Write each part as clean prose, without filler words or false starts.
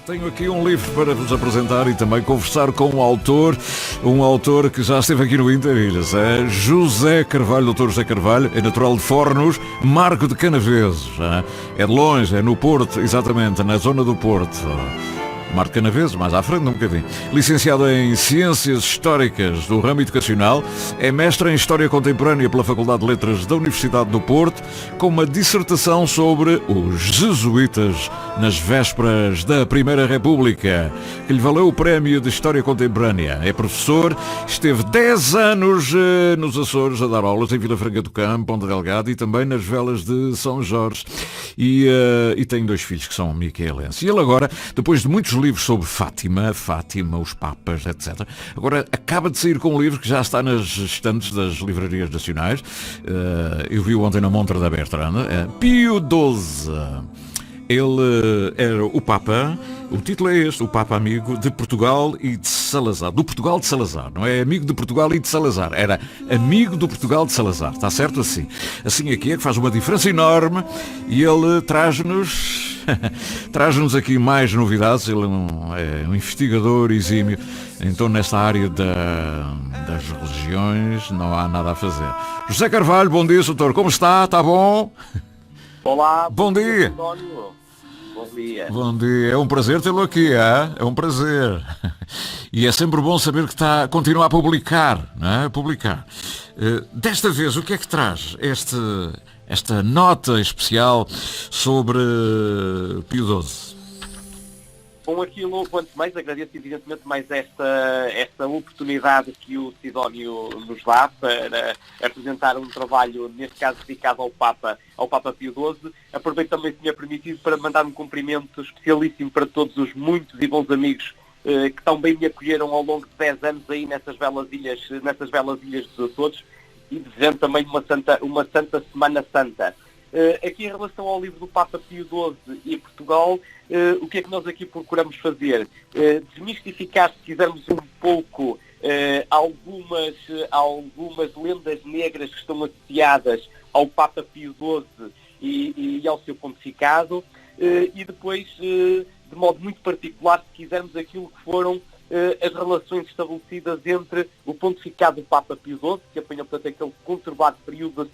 Tenho aqui um livro para vos apresentar e também conversar com um autor que já esteve aqui no Interilhas, é José Carvalho, Dr. José Carvalho, é natural de Fornos, Marco de Canaveses, é de longe, é no Porto, exatamente, na zona do Porto. Marco de Canaveses, mais à frente um bocadinho. Licenciado em Ciências Históricas do ramo educacional, é mestre em História Contemporânea pela Faculdade de Letras da Universidade do Porto, com uma dissertação sobre os jesuítas nas vésperas da Primeira República, que lhe valeu o Prémio de História Contemporânea. É professor, esteve 10 anos nos Açores a dar aulas em Vila Franca do Campo, Ponta Delgada e também nas velas de São Jorge. E tem 2 filhos que são micaelenses. E ele agora, depois de muitos livros sobre Fátima, os Papas, etc. Agora acaba de sair com um livro que já está nas estantes das livrarias nacionais. Eu vi ontem na montra da Bertrand. Pio XII. Ele era o Papa, o título é este, o Papa amigo de Portugal e de Salazar. Do Portugal de Salazar, não é amigo de Portugal e de Salazar, era amigo do Portugal de Salazar, está certo assim? Assim aqui é que faz uma diferença enorme e ele traz-nos aqui mais novidades. Ele é um investigador exímio, então nesta área das religiões não há nada a fazer. José Carvalho, bom dia, doutor, como está? Está bom? Olá, bom dia. António. Bom dia. Bom dia, é um prazer tê-lo aqui, é um prazer. E é sempre bom saber que continua a publicar, não é? Publicar. Desta vez, o que é que traz esta nota especial sobre Pio XII? Bom, aquilo, quanto mais agradeço evidentemente mais esta oportunidade que o Sidónio nos dá para apresentar um trabalho, neste caso dedicado ao Papa Pio XII. Aproveito também, se me é permitido, para mandar um cumprimento especialíssimo para todos os muitos e bons amigos que tão bem me acolheram ao longo de 10 anos aí nessas belas ilhas dos Açores, e desejando também uma santa Semana Santa. Aqui em relação ao livro do Papa Pio XII e Portugal, o que é que nós aqui procuramos fazer? Desmistificar, se quisermos, um pouco algumas lendas negras que estão associadas ao Papa Pio XII e ao seu pontificado, e depois, de modo muito particular, se quisermos, aquilo que foram as relações estabelecidas entre o pontificado do Papa Pio XII, que apanhou, portanto, aquele conturbado período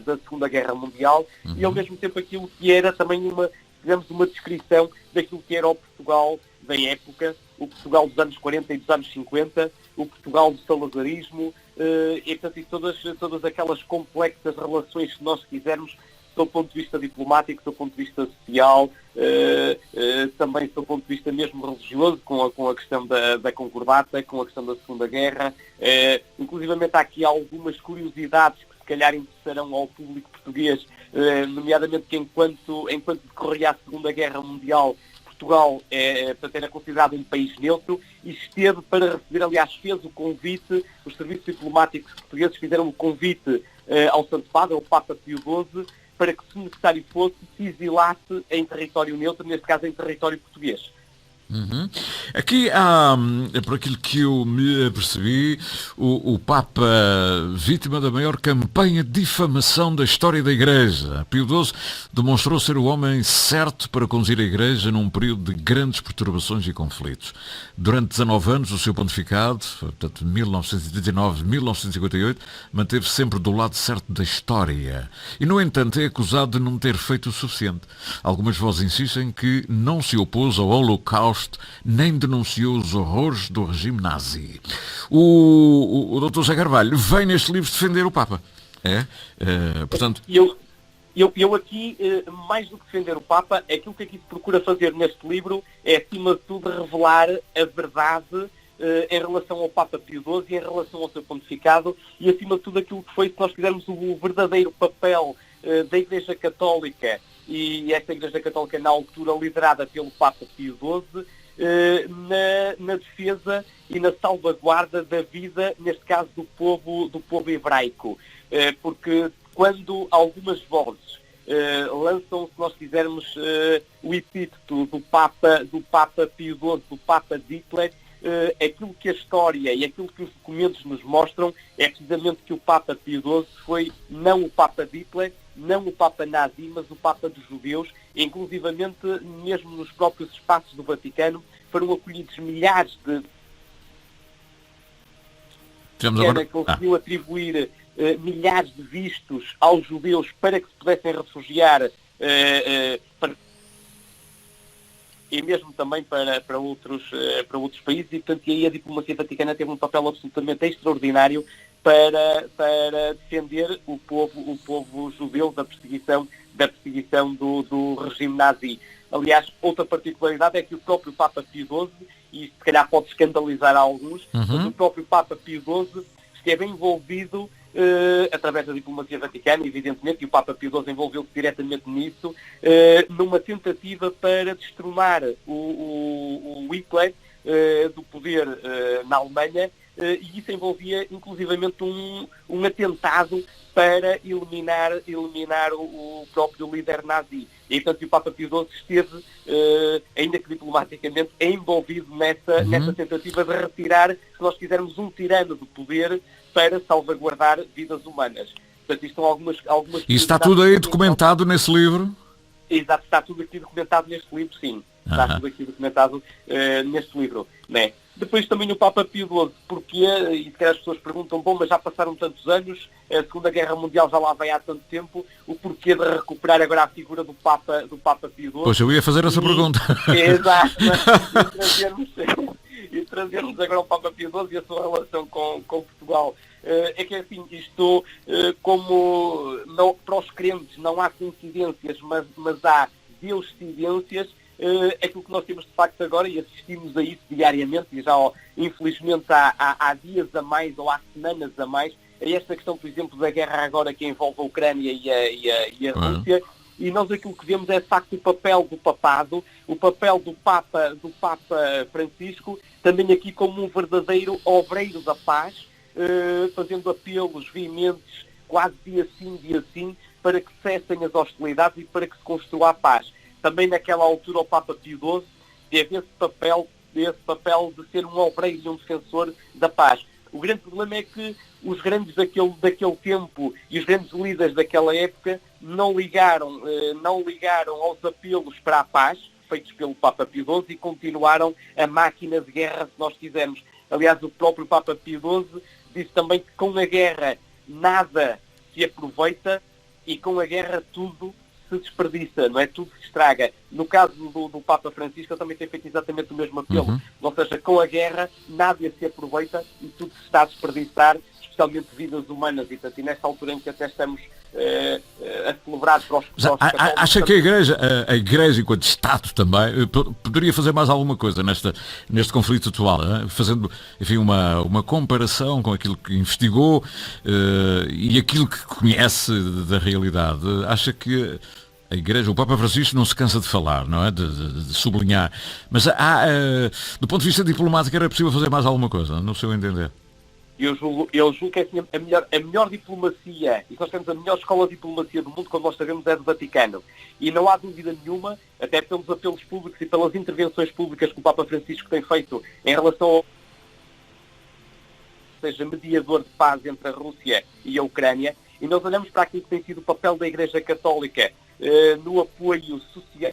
da Segunda Guerra Mundial, e ao mesmo tempo aquilo que era também uma descrição daquilo que era o Portugal da época, o Portugal dos anos 40 e dos anos 50, o Portugal do salazarismo, e portanto, todas aquelas complexas relações que nós quisermos, do ponto de vista diplomático, do ponto de vista social, também do ponto de vista mesmo religioso, com a questão da concordata, com a questão da Segunda Guerra. Inclusivamente há aqui algumas curiosidades que se calhar interessarão ao público português, nomeadamente que enquanto decorria a Segunda Guerra Mundial, Portugal era considerado um país neutro e esteve para receber, aliás, fez o convite, os serviços diplomáticos portugueses fizeram o convite ao Santo Padre, ao Papa Pio XII, para que, se necessário fosse, se exilasse em território neutro, neste caso em território português. Uhum. Aqui há, por aquilo que eu me apercebi, o Papa vítima da maior campanha de difamação da história da Igreja. Pio XII demonstrou ser o homem certo para conduzir a Igreja num período de grandes perturbações e conflitos. Durante 19 anos, o seu pontificado, portanto, de 1939 a 1958, manteve sempre do lado certo da história. E, no entanto, é acusado de não ter feito o suficiente. Algumas vozes insistem que não se opôs ao Holocausto nem denunciou os horrores do regime nazi. O Dr. José Carvalho vem neste livro defender o Papa. Portanto... Eu aqui, mais do que defender o Papa, aquilo que aqui se procura fazer neste livro é, acima de tudo, revelar a verdade em relação ao Papa Pio XII e em relação ao seu pontificado, e, acima de tudo, aquilo que foi, se nós quisermos, o verdadeiro papel da Igreja Católica, e esta Igreja Católica, na altura, liderada pelo Papa Pio XII, na defesa e na salvaguarda da vida, neste caso, do povo hebraico. Porque quando algumas vozes lançam, se nós quisermos, o epíteto do Papa Pio XII, do Papa de Hitler, aquilo que a história e aquilo que os documentos nos mostram é precisamente que o Papa Pio XII foi não o Papa de Hitler, não o Papa nazi, mas o Papa dos judeus, inclusivamente mesmo nos próprios espaços do Vaticano foram acolhidos milhares de agora... conseguiu atribuir milhares de vistos aos judeus para que se pudessem refugiar e mesmo também para outros países, e portanto aí a diplomacia vaticana teve um papel absolutamente extraordinário para defender o povo judeu da perseguição do regime nazi. Aliás, outra particularidade é que o próprio Papa Pio XII, e isto se calhar pode escandalizar a alguns, mas o próprio Papa Pio XII esteve envolvido através da diplomacia vaticana, evidentemente, e o Papa Pio XII envolveu-se diretamente nisso, numa tentativa para destronar o Hitler do poder na Alemanha, e isso envolvia inclusivamente um atentado para eliminar o próprio líder nazi. E portanto o Papa Pio XII esteve, ainda que diplomaticamente, envolvido nessa tentativa de retirar, se nós quisermos, um tirano do poder para salvaguardar vidas humanas. Portanto, isto são algumas E está tudo aí documentado nesse livro? Exato, está tudo aqui documentado neste livro, sim. Está tudo aqui documentado neste livro, né? Depois também o Papa Pio XII, porquê? E se calhar as pessoas perguntam, bom, mas já passaram tantos anos, a Segunda Guerra Mundial já lá vai há tanto tempo, o porquê de recuperar agora a figura do Papa Pio XII? Pois, eu ia fazer essa pergunta. Exato, e trazermos agora o Papa Pio XII e a sua relação com Portugal. É que assim, isto, como não, para os crentes não há coincidências, mas há deuscidências, aquilo que nós temos de facto agora, e assistimos a isso diariamente, e já infelizmente há dias a mais ou há semanas a mais, é esta questão, por exemplo, da guerra agora que envolve a Ucrânia e a Rússia, e nós aquilo que vemos é de facto o papel do papado, o papel do Papa Francisco, também aqui como um verdadeiro obreiro da paz, fazendo apelos veementes, quase dia sim, para que cessem as hostilidades e para que se construa a paz. Também naquela altura o Papa Pio XII teve esse papel de ser um obreiro e um defensor da paz. O grande problema é que os grandes daquele tempo e os grandes líderes daquela época não ligaram aos apelos para a paz feitos pelo Papa Pio XII e continuaram a máquina de guerra, se nós quisermos. Aliás, o próprio Papa Pio XII disse também que com a guerra nada se aproveita e com a guerra tudo se desperdiça, não é? Tudo se estraga. No caso do Papa Francisco, também tem feito exatamente o mesmo apelo. Ou seja, com a guerra nada se aproveita e tudo se está a desperdiçar, especialmente vidas humanas. E, portanto, nesta altura em que até estamos a celebrar para os católicos... Acha que a Igreja, enquanto Estado também, poderia fazer mais alguma coisa neste conflito atual, fazendo, enfim, uma comparação com aquilo que investigou e aquilo que conhece da realidade? Acha que a Igreja, o Papa Francisco não se cansa de falar, não é? De sublinhar. Mas do ponto de vista diplomático era possível fazer mais alguma coisa, no seu entender? Eu julgo que é assim, a melhor diplomacia, e nós temos a melhor escola de diplomacia do mundo, como nós sabemos, é do Vaticano. E não há dúvida nenhuma, até pelos apelos públicos e pelas intervenções públicas que o Papa Francisco tem feito em relação ao seja mediador de paz entre a Rússia e a Ucrânia, e nós olhamos para aquilo que tem sido o papel da Igreja Católica no apoio social,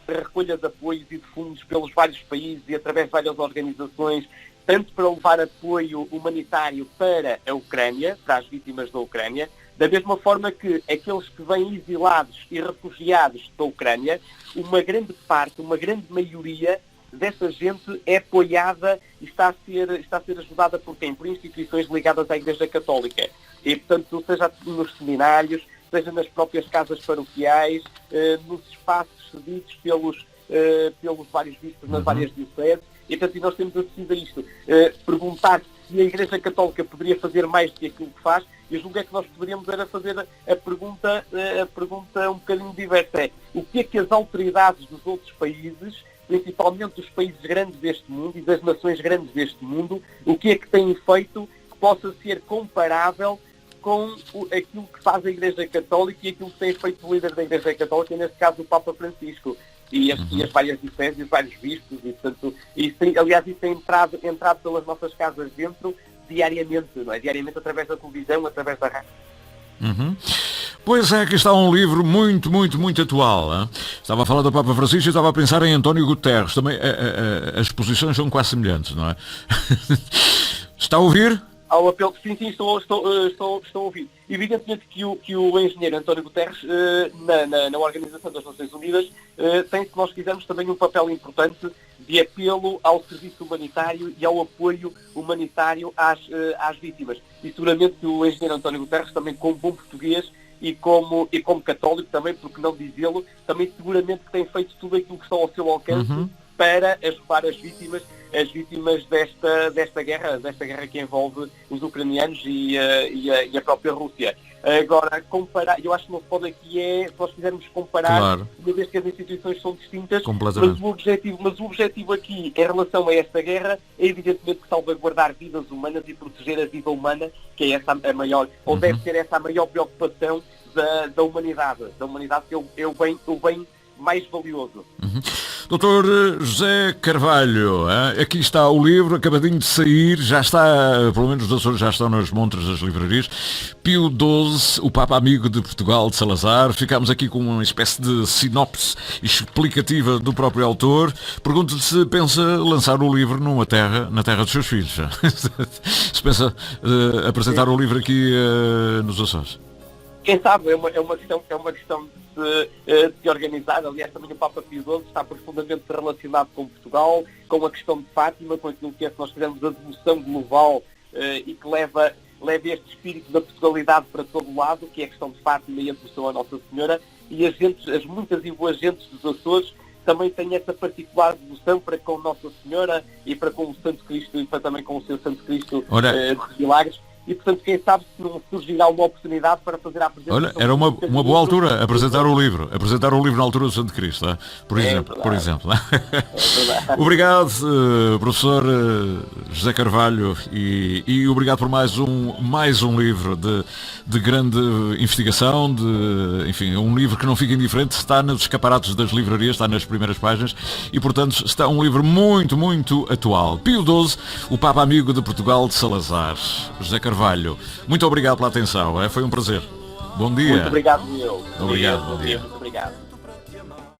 a recolha de apoios e de fundos pelos vários países e através de várias organizações, tanto para levar apoio humanitário para a Ucrânia, para as vítimas da Ucrânia, da mesma forma que aqueles que vêm exilados e refugiados da Ucrânia, uma grande parte, uma grande maioria dessa gente é apoiada e está a ser ajudada por quem? Por instituições ligadas à Igreja Católica. E, portanto, seja nos seminários, seja nas próprias casas paroquiais, nos espaços cedidos pelos vários bispos nas várias dioceses. E, portanto, nós temos assistido a isto. Perguntar se a Igreja Católica poderia fazer mais do que aquilo que faz, eu julgo que nós poderíamos era fazer a pergunta um bocadinho diversa. É, o que é que as autoridades dos outros países, principalmente dos países grandes deste mundo e das nações grandes deste mundo, o que é que têm feito que possa ser comparável com aquilo que faz a Igreja Católica e aquilo que tem feito o líder da Igreja Católica, neste caso o Papa Francisco, e as várias dioceses e os vários bispos, e portanto, isso tem entrado pelas nossas casas dentro diariamente, não é? Diariamente através da televisão, através da rádio. Pois é, aqui está um livro muito, muito, muito atual. Hein? Estava a falar do Papa Francisco e estava a pensar em António Guterres. Também as posições são quase semelhantes, não é? Está a ouvir? Ao apelo, sim, estou a ouvir. Evidentemente que o engenheiro António Guterres, na Organização das Nações Unidas, tem, se nós quisermos, também um papel importante de apelo ao serviço humanitário e ao apoio humanitário às vítimas. E seguramente que o engenheiro António Guterres, também como bom português e como católico também, porque não dizê-lo, também seguramente que tem feito tudo aquilo que está ao seu alcance para ajudar as vítimas desta guerra que envolve os ucranianos e a própria Rússia. Agora, comparar, eu acho que não se pode aqui se nós quisermos comparar, claro, uma vez que as instituições são distintas, mas o objetivo aqui em relação a esta guerra é evidentemente salvaguardar vidas humanas e proteger a vida humana, que é essa a maior, ou deve ser essa a maior preocupação da humanidade, que é o bem mais valioso. Doutor José Carvalho, aqui está o livro, acabadinho de sair, já está, pelo menos os Açores já estão nas montras das livrarias. Pio XII, o Papa Amigo de Portugal, de Salazar. Ficámos aqui com uma espécie de sinopse explicativa do próprio autor. Pergunto-lhe se pensa lançar o livro na terra dos seus filhos. Se pensa apresentar o livro aqui nos Açores. Quem sabe, é uma questão de se organizar. Aliás, também o Papa Pio XII está profundamente relacionado com Portugal, com a questão de Fátima, com aquilo que nós fizemos a devoção global e que leva este espírito da Portugalidade para todo o lado, que é a questão de Fátima e a devoção à Nossa Senhora, e as muitas e boas gentes dos Açores também têm essa particular devoção para com Nossa Senhora e para com o Santo Cristo e também com o seu Santo Cristo de Milagres. E, portanto, quem sabe se não surgirá uma oportunidade para fazer a apresentação. Olha, era uma boa altura apresentar o livro na altura do Santo Cristo, por exemplo. É Obrigado, professor José Carvalho, e obrigado por mais um livro de grande investigação, enfim, um livro que não fica indiferente, está nos escaparates das livrarias, está nas primeiras páginas, e, portanto, está um livro muito, muito atual. Pio XII, o Papa Amigo de Portugal, de Salazar. José Carvalho, muito obrigado pela atenção, foi um prazer. Bom dia. Muito obrigado, meu. Obrigado, bom dia. Muito obrigado.